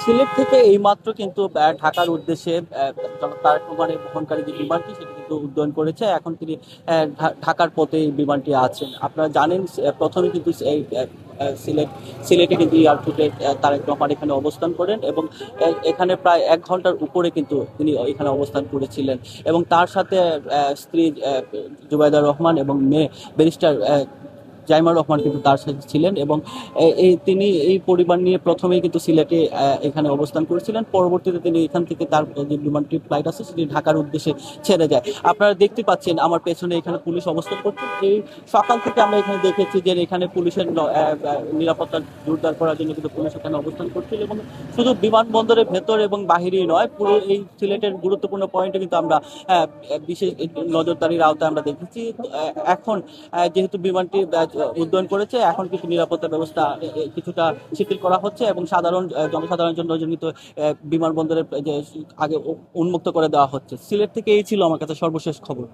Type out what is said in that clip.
সিলেট থেকে এইমাত্র কিন্তু ঢাকার উদ্দেশ্যে জনাব তারেক রহমানের বহনকারী যে বিমানটি সেটি কিন্তু উড্ডয়ন করেছে। এখন তিনি ঢাকার পথে এই বিমানটি আছেন। আপনারা জানেন প্রথমে কিন্তু এই সিলেটে কিন্তু এয়ারপোর্টে তারেক রহমান এখানে অবস্থান করেন এবং এখানে প্রায় 1 ঘন্টার উপরে কিন্তু তিনি এখানে অবস্থান করেছিলেন এবং তার সাথে স্ত্রী জুবাইদা রহমান এবং মেয়ে ব্যারিস্টার জাইমা রহমান কিন্তু তার সাথে ছিলেন এবং তিনি এই পরিবার নিয়ে প্রথমেই কিন্তু সিলেটে এখানে অবস্থান করেছিলেন। পরবর্তীতে তিনি এখান থেকে তার যে বিমানটি ফ্লাইট আছে সেটি ঢাকার উদ্দেশ্যে ছেড়ে যায়। আপনারা দেখতে পাচ্ছেন আমার পেছনে এখানে পুলিশ অবস্থান করছে। এই সকাল থেকে আমরা এখানে দেখেছি যে এখানে পুলিশের নিরাপত্তা জোরদার করার জন্য কিন্তু পুলিশ এখানে অবস্থান করছিল এবং শুধু বিমানবন্দরের ভেতর এবং বাহিরেই নয়, পুরো এই সিলেটের গুরুত্বপূর্ণ পয়েন্টে কিন্তু আমরা বিশেষ নজরদারির আওতায় আমরা দেখেছি। এখন যেহেতু বিমানটি উড্ডয়ন করেছে, এখন কিন্তু নিরাপত্তা ব্যবস্থা কিছুটা শিথিল করা হচ্ছে এবং সাধারণ জনসাধারণের জন্য কিন্তু বিমানবন্দরের যে আগে উন্মুক্ত করে দেওয়া হচ্ছে। সিলেট থেকে এই ছিল আমার কাছে সর্বশেষ খবর।